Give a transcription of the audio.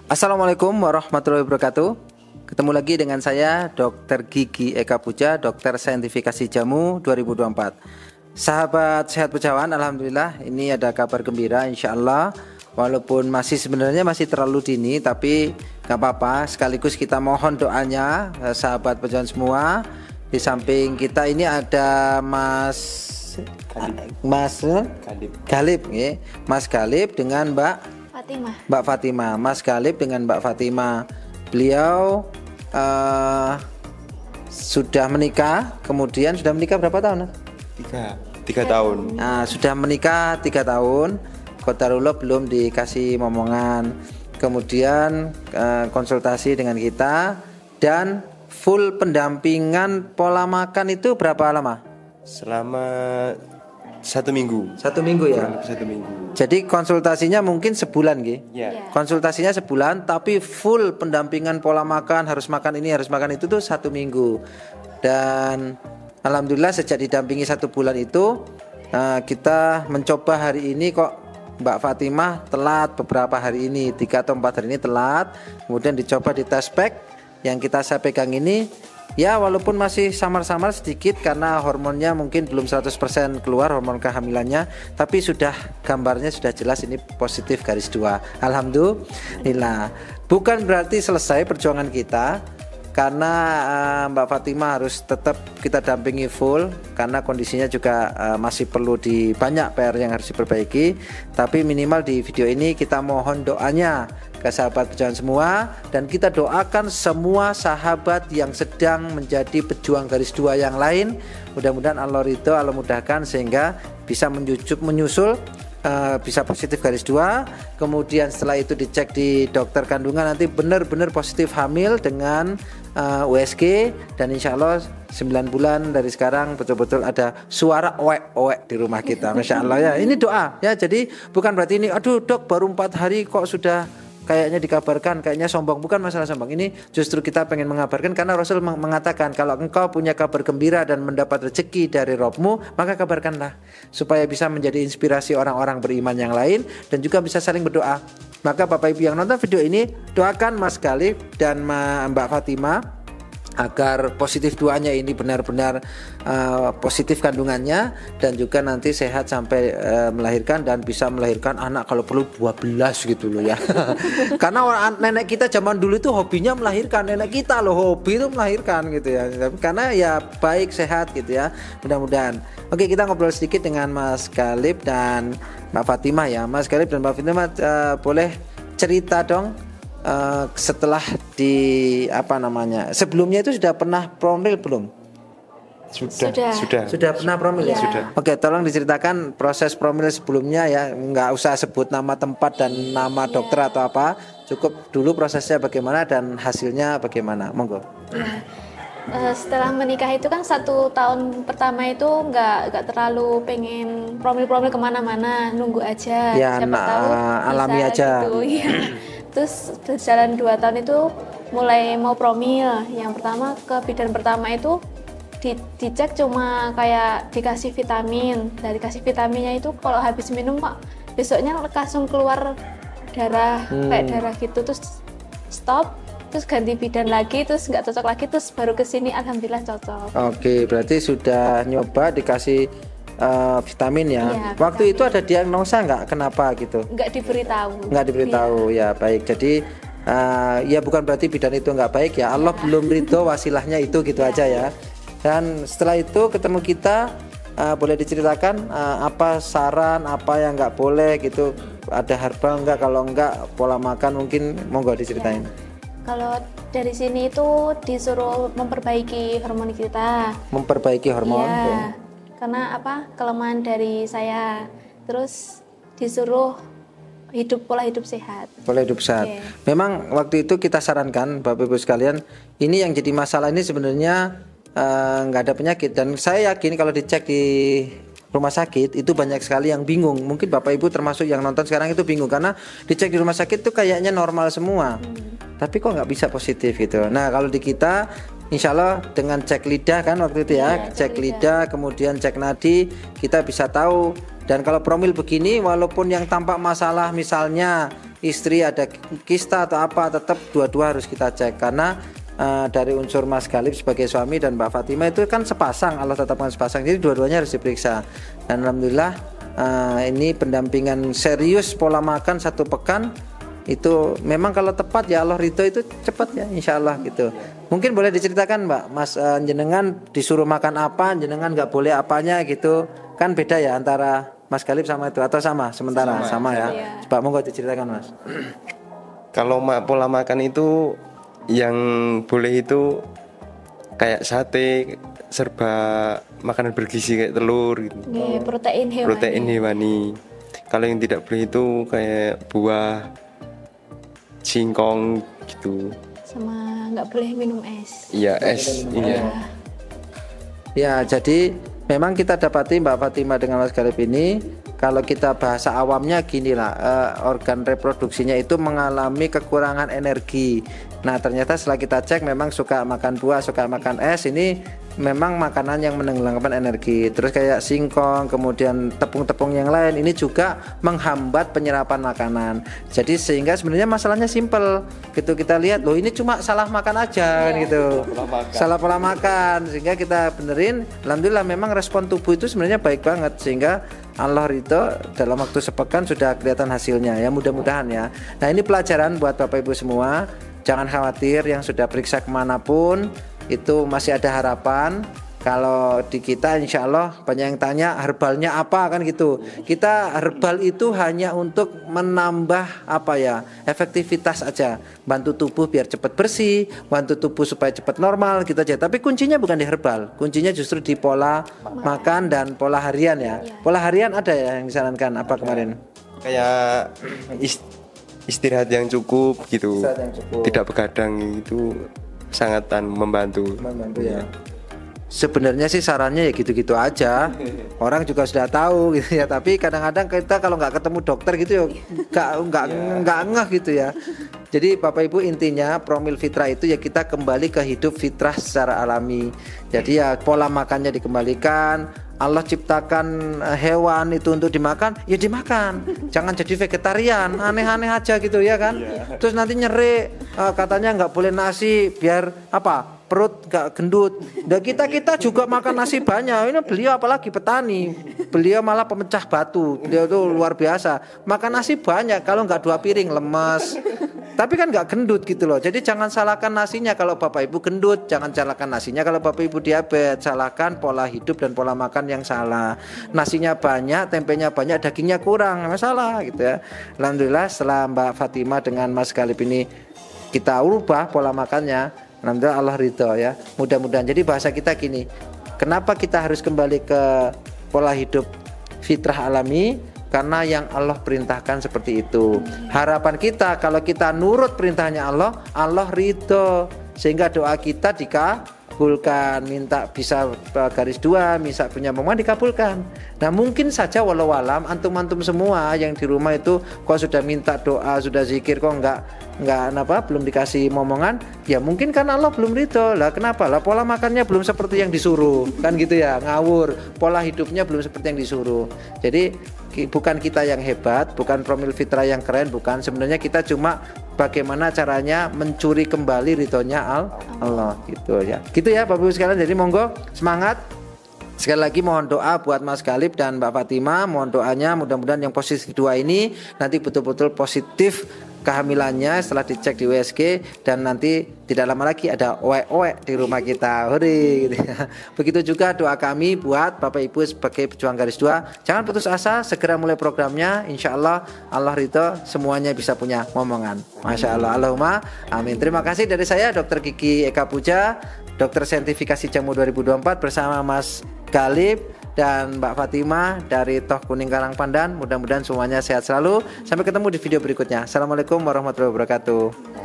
Assalamualaikum warahmatullahi wabarakatuh. Ketemu lagi dengan saya Dr. Gigi Eka Puja, Dokter Saintifikasi Jamu 2024. Sahabat sehat Pujawan, alhamdulillah ini ada kabar gembira insyaallah. Walaupun sebenarnya masih terlalu dini, tapi gak apa-apa. Sekaligus kita mohon doanya sahabat Pujawan semua. Di samping kita ini ada Mas Galib, ya. Mas Galib dengan Mbak Fatimah. Mas Galib dengan Mbak Fatimah. Beliau sudah menikah. Kemudian sudah menikah berapa tahun? 3 tahun. Nah, sudah menikah 3 tahun. Qadarullah belum dikasih momongan. Kemudian konsultasi dengan kita dan full pendampingan pola makan itu berapa lama? Selama 1 minggu. 1 minggu ya. 1 minggu. Jadi konsultasinya mungkin sebulan, gitu. Ya. Konsultasinya sebulan, tapi full pendampingan pola makan, harus makan ini, harus makan itu tuh 1 minggu. Dan alhamdulillah sejak didampingi 1 bulan itu, kita mencoba hari ini kok Mbak Fatimah telat beberapa hari ini, 3 atau 4 hari ini telat. Kemudian dicoba di tes pack yang saya pegang ini. Ya walaupun masih samar-samar sedikit karena hormonnya mungkin belum 100% keluar hormon kehamilannya, tapi gambarnya sudah jelas ini positif garis 2. Alhamdulillah. Bukan berarti selesai perjuangan kita, karena Mbak Fatimah harus tetap kita dampingi full karena kondisinya juga masih perlu banyak PR yang harus diperbaiki. Tapi minimal di video ini kita mohon doanya ke sahabat pejuang semua, dan kita doakan semua sahabat yang sedang menjadi pejuang garis 2 yang lain. Mudah-mudahan Allah ridho, Allah mudahkan sehingga bisa menyusul bisa positif garis 2. Kemudian setelah itu dicek di dokter kandungan, nanti benar-benar positif hamil dengan USG, dan insya Allah 9 bulan dari sekarang betul-betul ada suara oek di rumah kita. Masya Allah ya. Ini doa ya. Jadi bukan berarti ini aduh dok baru 4 hari kok sudah kayaknya dikabarkan, kayaknya sombong. Bukan masalah sombong. Ini justru kita pengen mengabarkan karena Rasul mengatakan kalau engkau punya kabar gembira dan mendapat rezeki dari Robmu, maka kabarkanlah supaya bisa menjadi inspirasi orang-orang beriman yang lain dan juga bisa saling berdoa. Maka Bapak Ibu yang nonton video ini, doakan Mas Galib dan Mbak Fatimah agar positif doanya ini benar-benar positif kandungannya, dan juga nanti sehat sampai melahirkan dan bisa melahirkan anak kalau perlu 12 gitu loh ya. Karena nenek kita zaman dulu itu hobinya melahirkan, nenek kita loh hobi itu melahirkan gitu ya. Karena ya baik sehat gitu ya. Mudah-mudahan. Oke, kita ngobrol sedikit dengan Mas Galib dan Mbak Fatimah ya. Mas Galib dan Mbak Fatimah boleh cerita dong. Setelah sebelumnya itu sudah pernah promil belum? Sudah pernah promil ya? Sudah. Oke, tolong diceritakan proses promil sebelumnya ya, nggak usah sebut nama tempat dan nama dokter atau apa, cukup dulu prosesnya bagaimana dan hasilnya bagaimana, monggo. Setelah menikah itu kan 1 tahun pertama itu nggak terlalu pengen promil kemana-mana, nunggu aja ya, siapa tahu alami aja gitu, ya. Terus berjalan 2 tahun itu mulai mau promil. Yang pertama ke bidan pertama itu dicek cuma kayak dikasih vitamin. Dari kasih vitaminnya itu kalau habis minum Pak, besoknya langsung keluar darah, kayak darah gitu. Terus stop, terus ganti bidan lagi, terus nggak cocok lagi, terus baru kesini alhamdulillah cocok. Oke, berarti sudah nyoba dikasih vitamin ya. Waktu vitamin. Itu ada diagnosa nggak kenapa gitu? Nggak diberitahu ya. Baik, jadi ya bukan berarti bidan itu nggak baik ya. Allah belum ridho, wasilahnya itu gitu aja ya. Dan setelah itu ketemu kita, boleh diceritakan apa saran, apa yang nggak boleh gitu, ada herbal nggak, kalau nggak pola makan mungkin monggo diceritain. Kalau dari sini itu disuruh memperbaiki hormon kita. Memperbaiki hormon. Ya. Karena kelemahan dari saya, terus disuruh pola hidup sehat. Pola hidup sehat. Okay. Memang waktu itu kita sarankan Bapak Ibu sekalian, ini yang jadi masalah ini sebenarnya nggak ada penyakit, dan saya yakin kalau dicek di rumah sakit itu banyak sekali yang bingung. Mungkin Bapak Ibu termasuk yang nonton sekarang itu bingung karena dicek di rumah sakit itu kayaknya normal semua, tapi kok nggak bisa positif gitu. Nah kalau di kita Insya Allah dengan cek lidah kan waktu itu ya, cek lidah kemudian cek nadi, kita bisa tahu Dan kalau promil begini, walaupun yang tampak masalah misalnya istri ada kista atau apa, tetap dua-dua harus kita cek karena dari unsur Mas Galib sebagai suami dan Mbak Fatimah itu kan sepasang, Allah tetapkan sepasang, jadi dua-duanya harus diperiksa. Dan alhamdulillah ini pendampingan serius pola makan 1 pekan itu memang kalau tepat ya Allah ridho itu cepat ya insya Allah gitu. Mungkin boleh diceritakan Mbak, Mas jenengan disuruh makan apa, jenengan nggak boleh apanya gitu, kan beda ya antara Mas Galib sama itu atau sama sementara sama ya. Coba monggo diceritakan Mas. Kalau pola makan itu yang boleh itu kayak sate, serba makanan bergizi kayak telur gitu. Protein hewani. Protein hewani. Kalau yang tidak boleh itu kayak buah, singkong gitu. Sama nggak boleh minum es. Iya, es. Iya. Ya, jadi memang kita dapati Mbak Fatimah dengan Mas Galib ini, kalau kita bahasa awamnya gini lah, organ reproduksinya itu mengalami kekurangan energi. Nah ternyata setelah kita cek memang suka makan buah, suka makan es, ini memang makanan yang menenggelamkan energi. Terus kayak singkong, kemudian tepung-tepung yang lain, ini juga menghambat penyerapan makanan. Jadi sehingga sebenarnya masalahnya simpel. Gitu kita lihat, loh ini cuma salah makan aja kan gitu. Salah pola makan. Sehingga kita benerin, alhamdulillah memang respon tubuh itu sebenarnya baik banget, sehingga Allah ridho dalam waktu sepekan sudah kelihatan hasilnya ya, mudah-mudahan ya. Nah ini pelajaran buat Bapak Ibu semua, jangan khawatir yang sudah periksa kemanapun itu masih ada harapan. Kalau di kita insya Allah banyak yang tanya herbalnya apa kan gitu. Kita herbal itu hanya untuk menambah apa ya, efektivitas aja, bantu tubuh biar cepat bersih, bantu tubuh supaya cepat normal gitu aja. Tapi kuncinya bukan di herbal, kuncinya justru di pola makan dan pola harian ya. Pola harian ada ya yang disarankan apa kemarin? Kayak istirahat yang cukup gitu. Tidak begadang itu sangat membantu. Membantu ya. Sebenarnya sih sarannya ya gitu-gitu aja. Orang juga sudah tahu gitu ya. Tapi kadang-kadang kita kalau nggak ketemu dokter gitu ya nggak ngeh gitu ya. Jadi Bapak Ibu intinya promil fitrah itu ya kita kembali ke hidup fitrah secara alami. Jadi ya pola makannya dikembalikan. Allah ciptakan hewan itu untuk dimakan, ya dimakan. Jangan jadi vegetarian, aneh-aneh aja gitu ya kan. Terus nanti nyeri, katanya nggak boleh nasi biar apa? Perut nggak gendut. Dan kita juga makan nasi banyak. Ini beliau apalagi petani, beliau malah pemecah batu. Beliau tuh luar biasa. Makan nasi banyak, kalau nggak 2 piring lemes. Tapi kan nggak gendut gitu loh. Jadi jangan salahkan nasinya kalau Bapak Ibu gendut, jangan salahkan nasinya kalau Bapak Ibu diabetes. Salahkan pola hidup dan pola makan yang salah. Nasinya banyak, tempenya banyak, dagingnya kurang, masalah gitu ya. Alhamdulillah setelah Mbak Fatimah dengan Mas Galib ini kita ubah pola makannya, alhamdulillah Allah ridho ya. Mudah-mudahan. Jadi bahasa kita gini, kenapa kita harus kembali ke pola hidup fitrah alami? Karena yang Allah perintahkan seperti itu. Harapan kita kalau kita nurut perintahnya Allah, Allah ridho, sehingga doa kita dikabulkan. Minta bisa garis 2, bisa punya momongan dikabulkan. Nah mungkin saja walau alam antum-antum semua yang di rumah itu kok sudah minta doa, sudah zikir kok belum dikasih momongan, ya mungkin karena Allah belum ridho. Lah kenapa? Lah pola makannya belum seperti yang disuruh, kan gitu ya, ngawur. Pola hidupnya belum seperti yang disuruh. Jadi bukan kita yang hebat, bukan promil fitrah yang keren, bukan. Sebenarnya kita cuma bagaimana caranya mencuri kembali ridhonya Allah gitu ya. Gitu ya Bapak Ibu sekalian. Jadi monggo semangat. Sekali lagi mohon doa buat Mas Galib dan Mbak Fatimah. Mohon doanya mudah-mudahan yang positif 2 ini nanti betul-betul positif kehamilannya setelah dicek di USG, dan nanti tidak lama lagi ada oek-oek di rumah kita. Hore gitu ya. Begitu juga doa kami buat Bapak Ibu sebagai pejuang garis 2. Jangan putus asa, segera mulai programnya. Insya Allah Allah ridho semuanya bisa punya momongan. Masya Allah, Allahumma amin. Terima kasih dari saya Dr. Kiki Eka Puja, Dokter Sertifikasi Jamu 2024 bersama Mas Galib dan Mbak Fatimah dari Toh Kuning Karang Pandan. Mudah-mudahan semuanya sehat selalu. Sampai ketemu di video berikutnya. Assalamualaikum warahmatullahi wabarakatuh.